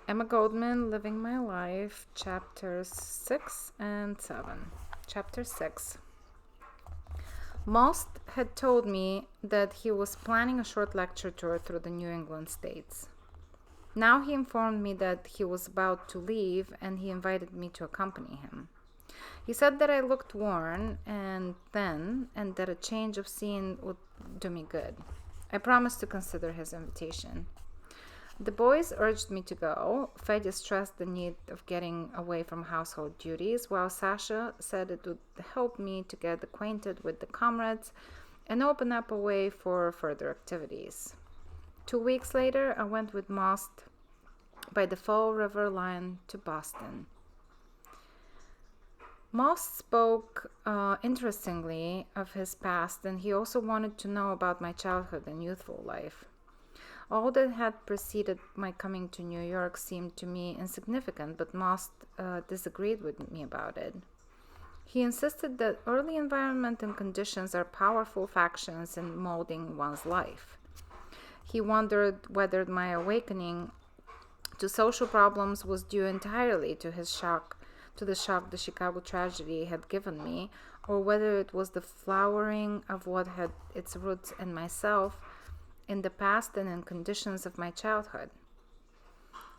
Emma Goldman, Living My Life, Chapters 6 and 7. Chapter 6. Most had told me that he was planning a short lecture tour through the New England states. Now he informed me that he was about to leave and he invited me to accompany him. He said that I looked worn and thin and that a change of scene would do me good. I promised to consider his invitation. The boys urged me to go. Fedya stressed the need of getting away from household duties, while Sasha said it would help me to get acquainted with the comrades and open up a way for further activities. 2 weeks later, I went with Most by the Fall River line to Boston. Most spoke interestingly of his past, and he also wanted to know about my childhood and youthful life. All that had preceded my coming to New York seemed to me insignificant, but Most disagreed with me about it. He insisted that early environment and conditions are powerful factors in molding one's life. He wondered whether my awakening to social problems was due entirely to the shock the Chicago tragedy had given me, or whether it was the flowering of what had its roots in myself in the past and in conditions of my childhood.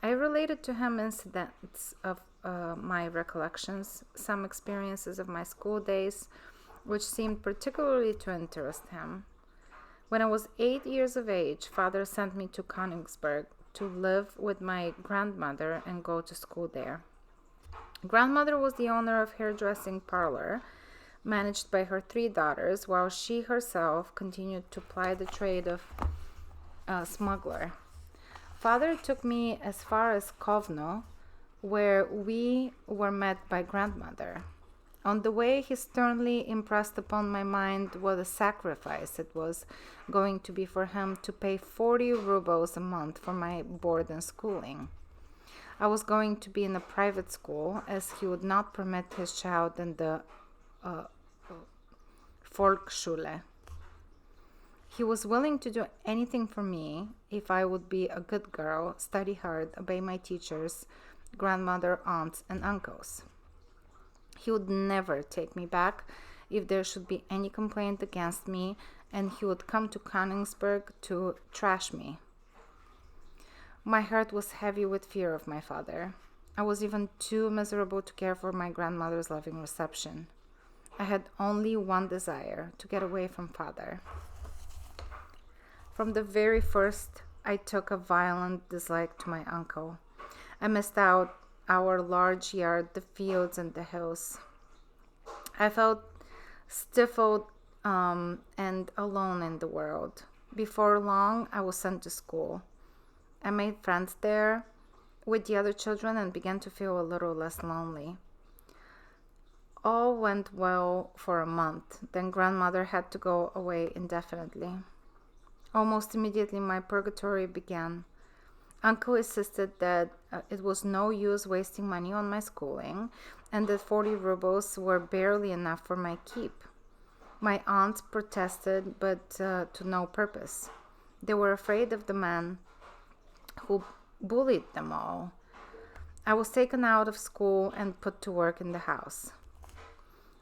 I related to him incidents of my recollections, some experiences of my school days, which seemed particularly to interest him. When I was 8 years of age, Father sent me to Königsberg to live with my grandmother and go to school there. Grandmother was the owner of hairdressing parlor, managed by her 3 daughters, while she herself continued to ply the trade of smuggler. Father took me as far as Kovno, where we were met by grandmother. On the way, he sternly impressed upon my mind what a sacrifice it was going to be for him to pay 40 rubles a month for my board and schooling. I was going to be in a private school, as he would not permit his child in the Volksschule. He was willing to do anything for me if I would be a good girl, study hard, obey my teachers, grandmother, aunts, and uncles. He would never take me back if there should be any complaint against me, and he would come to Königsberg to trash me. My heart was heavy with fear of my father. I was even too miserable to care for my grandmother's loving reception. I had only one desire: to get away from father. From the very first, I took a violent dislike to my uncle. I missed out our large yard, the fields, and the hills. I felt stifled and alone in the world. Before long, I was sent to school. I made friends there with the other children and began to feel a little less lonely. All went well for a month. Then grandmother had to go away indefinitely. Almost immediately, my purgatory began. Uncle insisted that it was no use wasting money on my schooling and that 40 rubles were barely enough for my keep. My aunts protested, but to no purpose. They were afraid of the man who bullied them all. I was taken out of school and put to work in the house.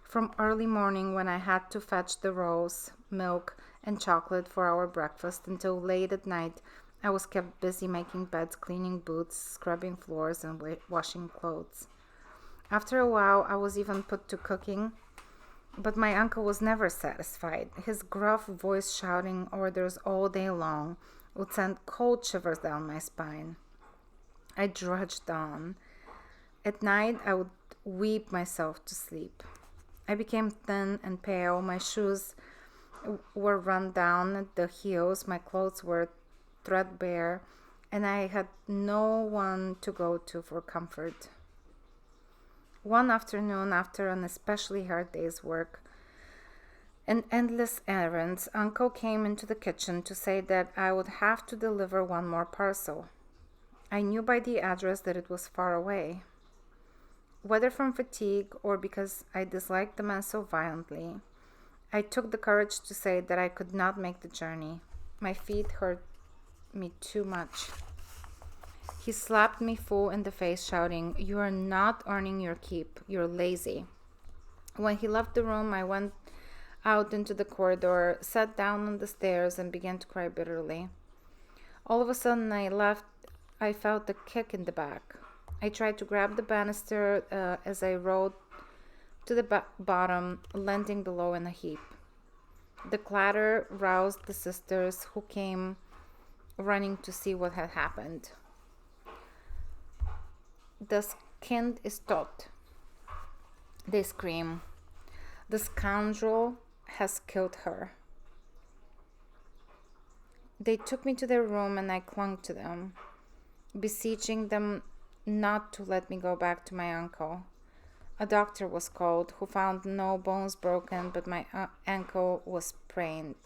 From early morning, when I had to fetch the rolls, milk, and chocolate for our breakfast, until late at night, I was kept busy making beds, cleaning boots, scrubbing floors, and washing clothes. After a while, I was even put to cooking, but my uncle was never satisfied. His gruff voice shouting orders all day long would send cold shivers down my spine. I drudged on. At night, I would weep myself to sleep. I became thin and pale. My shoes were run down at the heels. My clothes were threadbare, and I had no one to go to for comfort. One afternoon, after an especially hard day's work and endless errands, Uncle came into the kitchen to say that I would have to deliver one more parcel. I knew by the address that it was far away. Whether from fatigue or because I disliked the man so violently, I took the courage to say that I could not make the journey. My feet hurt me too much. He slapped me full in the face, shouting, "You are not earning your keep. You're lazy." When he left the room, I went out into the corridor, sat down on the stairs, and began to cry bitterly. All of a sudden, I felt a kick in the back. I tried to grab the banister as I rode to the bottom, landing below in a heap. The clatter roused the sisters, who came running to see what had happened. "Das Kind ist tot," they scream. "The scoundrel has killed her." They took me to their room and I clung to them, beseeching them not to let me go back to my uncle. A doctor was called, who found no bones broken, but my ankle was sprained.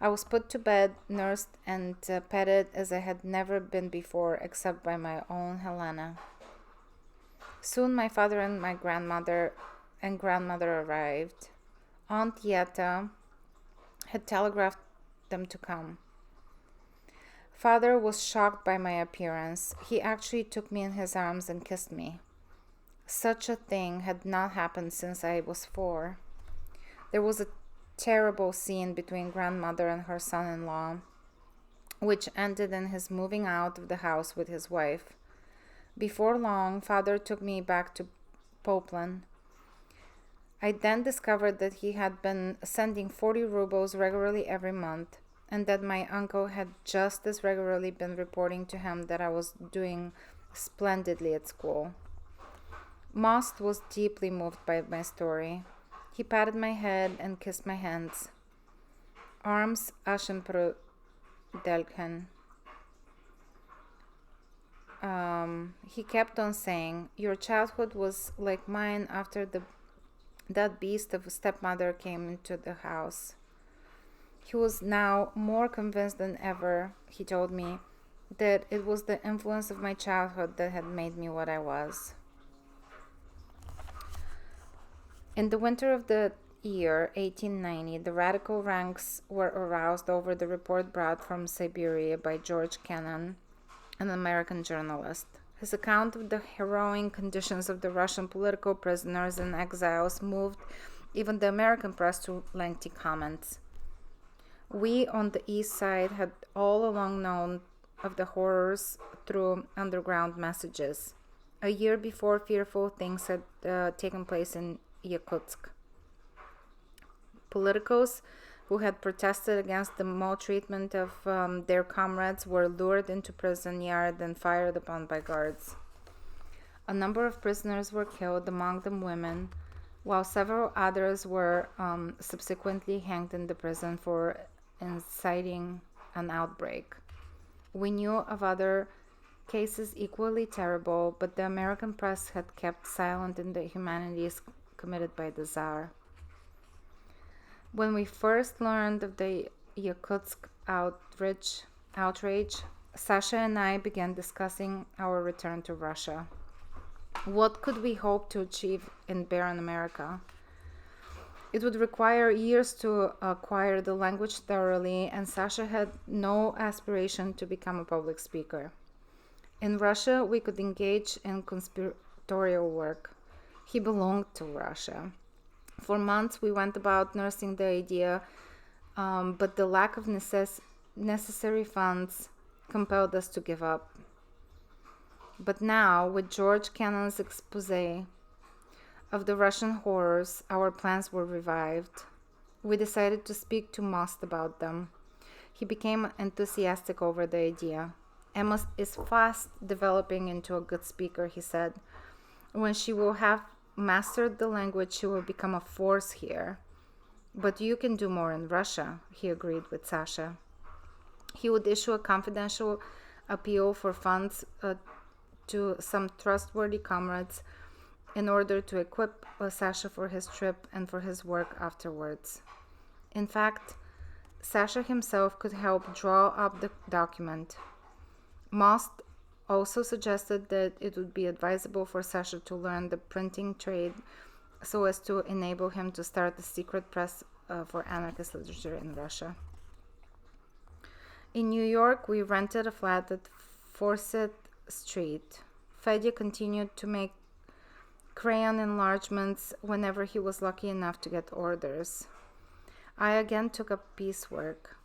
I was put to bed, nursed, and petted as I had never been before, except by my own Helena. Soon my father and my grandmother arrived. Aunt Yetta had telegraphed them to come. Father was shocked by my appearance. He actually took me in his arms and kissed me. Such a thing had not happened since I was 4. There was a terrible scene between grandmother and her son-in-law, which ended in his moving out of the house with his wife. Before long, father took me back to Poplin. I then discovered that he had been sending 40 rubles regularly every month, and that my uncle had just as regularly been reporting to him that I was doing splendidly at school. Most was deeply moved by my story. He patted my head and kissed my hands. "Arms Aschenbrödelchen." He kept on saying, "Your childhood was like mine after that beast of a stepmother came into the house." He was now more convinced than ever, he told me, that it was the influence of my childhood that had made me what I was. In the winter of the year 1890, the radical ranks were aroused over the report brought from Siberia by George Kennan, an American journalist. His account of the harrowing conditions of the Russian political prisoners and exiles moved even the American press to lengthy comments. We on the East Side had all along known of the horrors through underground messages. A year before, fearful things had taken place in Yakutsk. Politicos who had protested against the maltreatment of their comrades were lured into prison yard and fired upon by guards. A number of prisoners were killed, among them women, while several others were subsequently hanged in the prison for inciting an outbreak. We knew of other cases equally terrible, but the American press had kept silent in the inhumanities committed by the Tsar. When we first learned of the Yakutsk outrage, Sasha and I began discussing our return to Russia. What could we hope to achieve in barren America? It would require years to acquire the language thoroughly, and Sasha had no aspiration to become a public speaker. In Russia, we could engage in conspiratorial work. He belonged to Russia. For months, we went about nursing the idea, but the lack of necessary funds compelled us to give up. But now, with George Kennan's expose of the Russian horrors, our plans were revived. We decided to speak to Most about them. He became enthusiastic over the idea. "Emma is fast developing into a good speaker," he said. "When she will have mastered the language, she will become a force here. But you can do more in Russia," he agreed with Sasha. He would issue a confidential appeal for funds to some trustworthy comrades in order to equip Sasha for his trip and for his work afterwards. In fact, Sasha himself could help draw up the document. Most also suggested that it would be advisable for Sasha to learn the printing trade so as to enable him to start a secret press for anarchist literature in Russia. In New York, we rented a flat at Forsyth Street. Fedya continued to make crayon enlargements whenever he was lucky enough to get orders. I again took up piecework.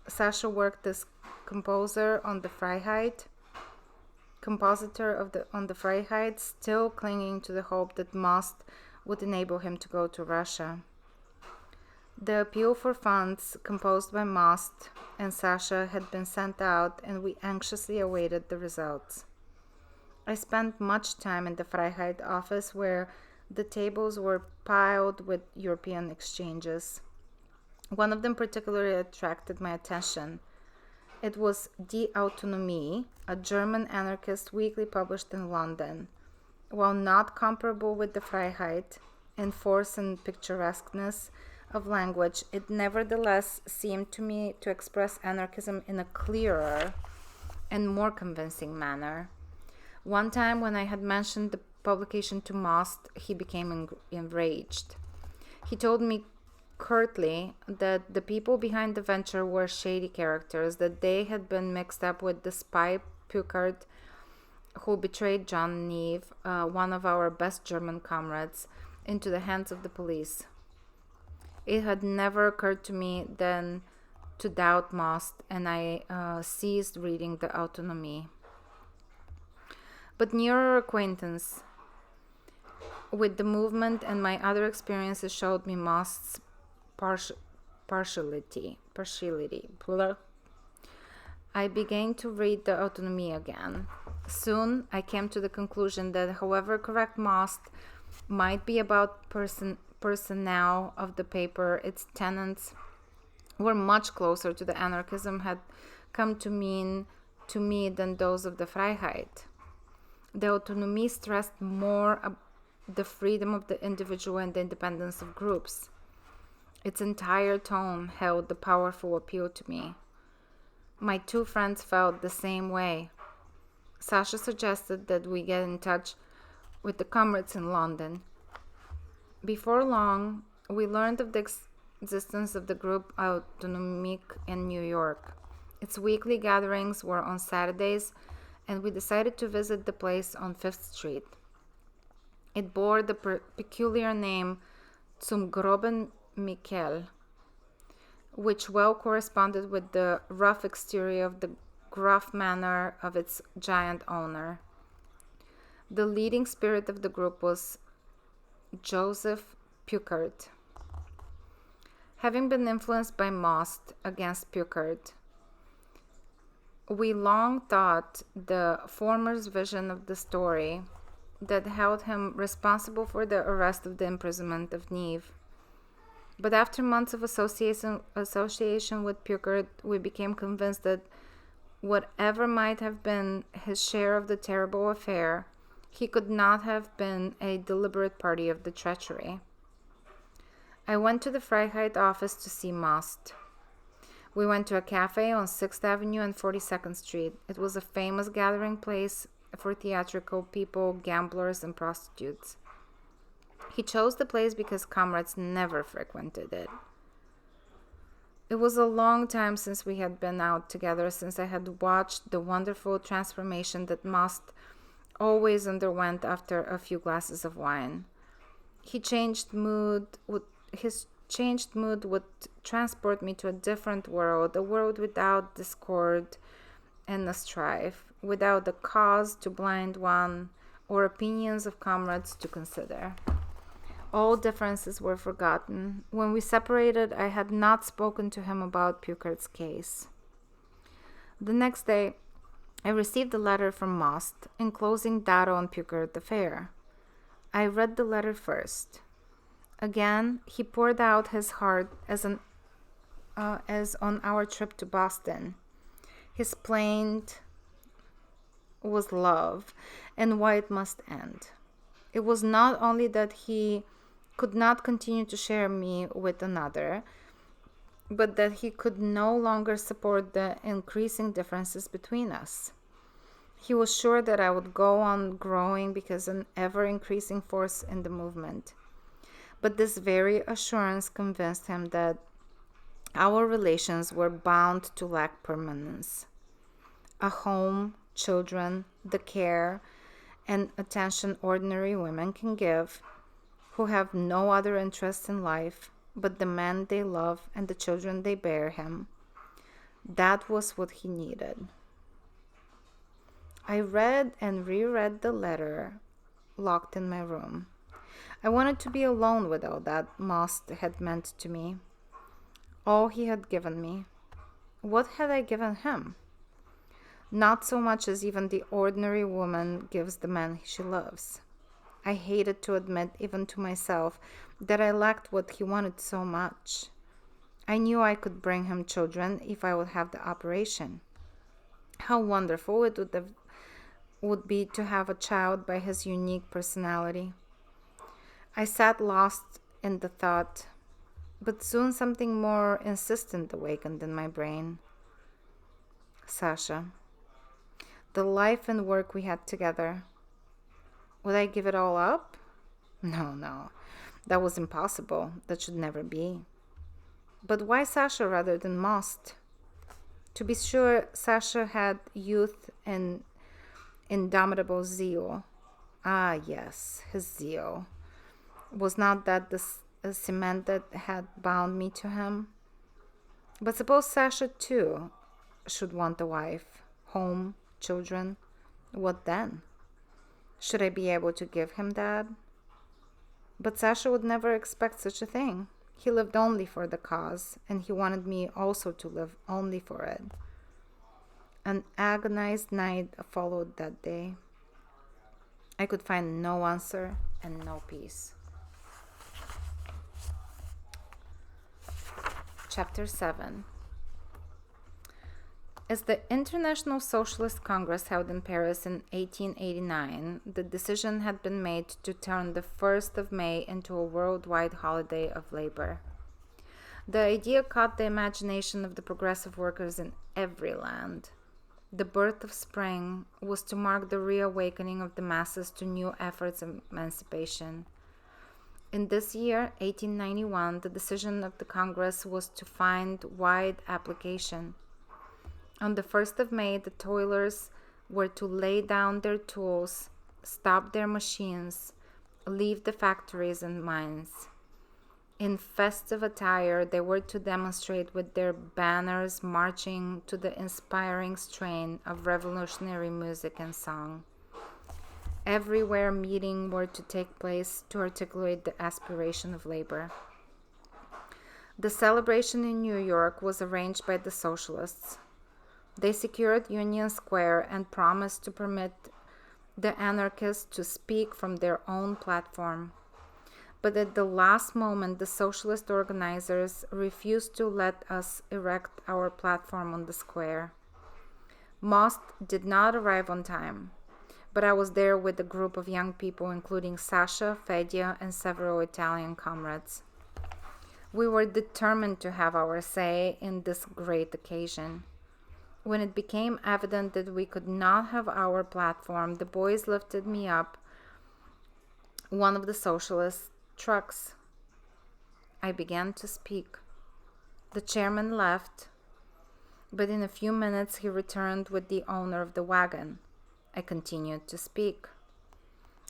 Sasha worked as composer on the Freiheit, still clinging to the hope that Most would enable him to go to Russia. The appeal for funds composed by Most and Sasha had been sent out, and we anxiously awaited the results. I spent much time in the Freiheit office, where the tables were piled with European exchanges. One of them particularly attracted my attention. It was Die Autonomie, a German anarchist weekly published in London. While not comparable with the Freiheit in force and picturesqueness of language, it nevertheless seemed to me to express anarchism in a clearer and more convincing manner. One time when I had mentioned the publication to Most, he became enraged. He told me curtly that the people behind the venture were shady characters, that they had been mixed up with the spy Puchert who betrayed John Neve, one of our best German comrades, into the hands of the police. It had never occurred to me then to doubt Most, and I ceased reading the Autonomie. But nearer acquaintance with the movement and my other experiences showed me Most's partiality. I began to read the Autonomie again. Soon I came to the conclusion that however correct Most might be about personnel of the paper, its tenets were much closer to the anarchism had come to mean to me than those of the Freiheit. The Autonomie stressed more the freedom of the individual and the independence of groups. Its entire tone held the powerful appeal to me. My two friends felt the same way. Sasha suggested that we get in touch with the comrades in London. Before long, we learned of the existence of the group Autonomique in New York. Its weekly gatherings were on Saturdays, and we decided to visit the place on 5th Street. It bore the peculiar name Zum Groben Michel, which well corresponded with the rough exterior of the gruff manner of its giant owner. The leading spirit of the group was Joseph Puchert. Having been influenced by Most against Puchert, we long thought the former's vision of the story that held him responsible for the arrest of the imprisonment of Neve. But after months of association with Puchert, we became convinced that whatever might have been his share of the terrible affair, he could not have been a deliberate party of the treachery. I went to the Freiheit office to see Most. We went to a cafe on 6th Avenue and 42nd Street. It was a famous gathering place for theatrical people, gamblers, and prostitutes. He chose the place because comrades never frequented it. It was a long time since we had been out together, since I had watched the wonderful transformation that Most always underwent after a few glasses of wine. His changed mood would transport me to a different world, a world without discord and a strife, without a cause to blind one or opinions of comrades to consider. All differences were forgotten. When we separated, I had not spoken to him about Puchert's case. The next day, I received a letter from Most enclosing data on Puchert affair. I read the letter first. Again, he poured out his heart as on our trip to Boston. His plaint was love and why it must end. It was not only that he could not continue to share me with another, but that he could no longer support the increasing differences between us. He was sure that I would go on growing because an ever-increasing force in the movement. But this very assurance convinced him that Our relations were bound to lack permanence. A home, children, the care and attention ordinary women can give, who have no other interest in life but the man they love and the children they bear him. That was what he needed. I read and reread the letter locked in my room. I wanted to be alone with all that Most had meant to me, all he had given me. What had I given him? Not so much as even the ordinary woman gives the man she loves. I hated to admit, even to myself, that I lacked what he wanted so much. I knew I could bring him children if I would have the operation. How wonderful it would be to have a child by his unique personality. I sat lost in the thought, but soon something more insistent awakened in my brain. Sasha. The life and work we had together. Would I give it all up? No. That was impossible. That should never be. But why Sasha rather than Most? To be sure, Sasha had youth and indomitable zeal. Ah, yes, his zeal. Was not that the cement that had bound me to him? But suppose Sasha, too, should want a wife, home, children. What then? Should I be able to give him that? But Sasha would never expect such a thing. He lived only for the cause, and he wanted me also to live only for it. An agonized night followed that day. I could find no answer and no peace. Chapter 7. As the International Socialist Congress held in Paris in 1889, the decision had been made to turn the 1st of May into a worldwide holiday of labor. The idea caught the imagination of the progressive workers in every land. The birth of spring was to mark the reawakening of the masses to new efforts of emancipation. In this year, 1891, the decision of the Congress was to find wide application. On the 1st of May, the toilers were to lay down their tools, stop their machines, leave the factories and mines. In festive attire, they were to demonstrate with their banners, marching to the inspiring strain of revolutionary music and song. Everywhere meetings were to take place to articulate the aspiration of labor. The celebration in New York was arranged by the socialists. They secured Union Square and promised to permit the anarchists to speak from their own platform. But at the last moment, the socialist organizers refused to let us erect our platform on the square. Most did not arrive on time, but I was there with a group of young people, including Sasha, Fedya, and several Italian comrades. We were determined to have our say in this great occasion. When it became evident that we could not have our platform, the boys lifted me up one of the socialist trucks. I began to speak. The chairman left, but in a few minutes he returned with the owner of the wagon. I continued to speak.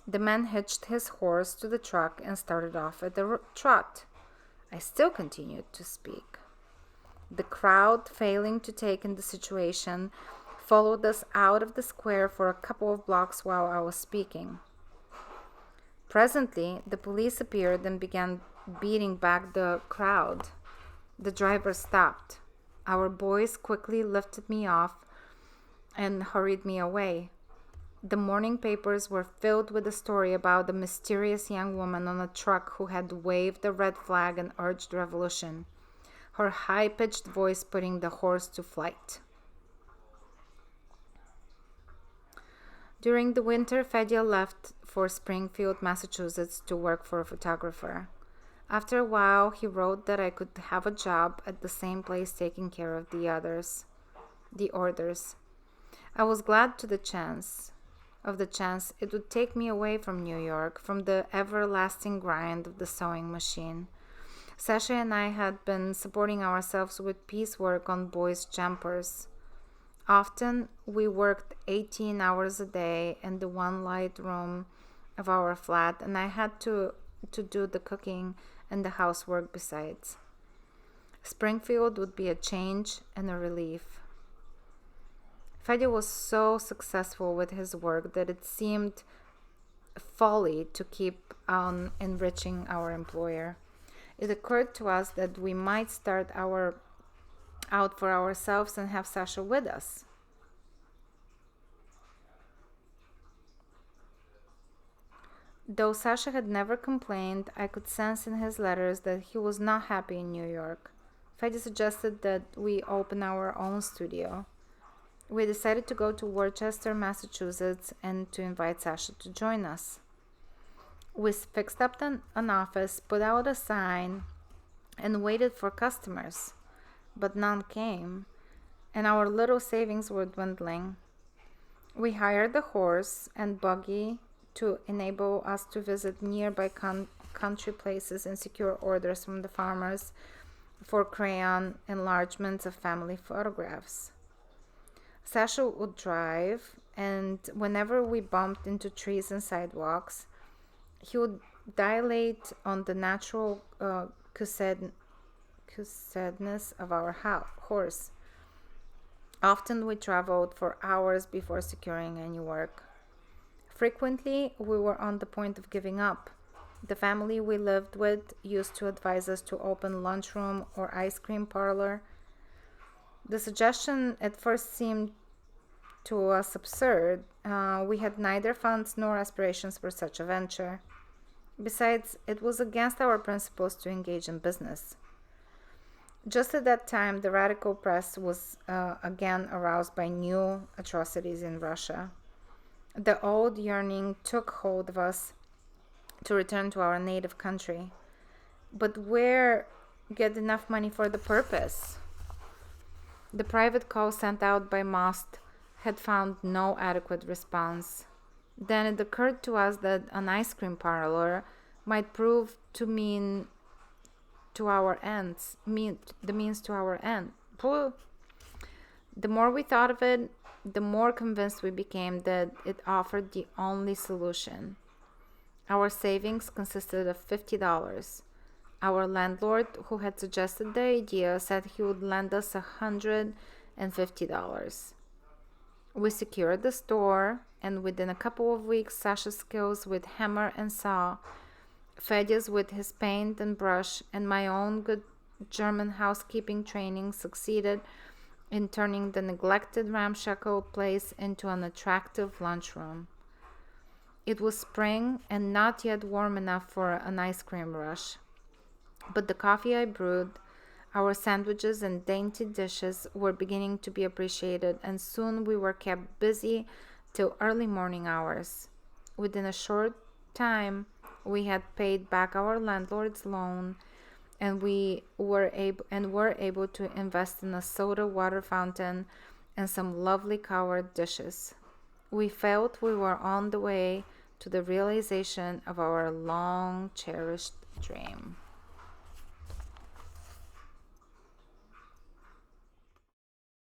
The man hitched his horse to the truck and started off at a trot. I still continued to speak. The crowd, failing to take in the situation, followed us out of the square for a couple of blocks while I was speaking. Presently, the police appeared and began beating back the crowd. The driver stopped. Our boys quickly lifted me off and hurried me away. The morning papers were filled with a story about a mysterious young woman on a truck who had waved a red flag and urged revolution, her high-pitched voice putting the horse to flight. During the winter, Fedya left for Springfield, Massachusetts to work for a photographer. After a while, he wrote that I could have a job at the same place taking care of the orders. I was glad of the chance. It would take me away from New York, from the everlasting grind of the sewing machine. Sasha and I had been supporting ourselves with piecework on boys' jumpers. Often we worked 18 hours a day in the one light room of our flat, and I had to do the cooking and the housework besides. Springfield would be a change and a relief. Fede was so successful with his work that it seemed folly to keep on enriching our employer. It occurred to us that we might start out for ourselves and have Sasha with us. Though Sasha had never complained, I could sense in his letters that he was not happy in New York. Fede suggested that we open our own studio. We decided to go to Worcester, Massachusetts, and to invite Sasha to join us. We fixed up an office, put out a sign, and waited for customers, but none came, and our little savings were dwindling. We hired a horse and buggy to enable us to visit nearby country places and secure orders from the farmers for crayon enlargements of family photographs. Sasha would drive, and whenever we bumped into trees and sidewalks, he would dilate on the natural cussedness of our horse. Often we traveled for hours before securing any work. Frequently, we were on the point of giving up. The family we lived with used to advise us to open lunchroom or ice cream parlor. The suggestion at first seemed to us absurd. We had neither funds nor aspirations for such a venture. Besides, it was against our principles to engage in business. Just at that time, the radical press was again aroused by new atrocities in Russia. The old yearning took hold of us to return to our native country. But where get enough money for the purpose? The private call sent out by Most had found no adequate response. Then it occurred to us that an ice cream parlor might prove to mean the means to our end. The more we thought of it, the more convinced we became that it offered the only solution. Our savings consisted of $50. Our landlord, who had suggested the idea, said he would lend us $150. We secured the store, and within a couple of weeks, Sasha's skills with hammer and saw, Fede's with his paint and brush, and my own good German housekeeping training succeeded in turning the neglected ramshackle place into an attractive lunchroom. It was spring and not yet warm enough for an ice cream rush, but the coffee I brewed, our sandwiches and dainty dishes were beginning to be appreciated, and soon we were kept busy till early morning hours. Within a short time, we had paid back our landlord's loan, and were able to invest in a soda water fountain and some lovely covered dishes. We felt we were on the way to the realization of our long cherished dream.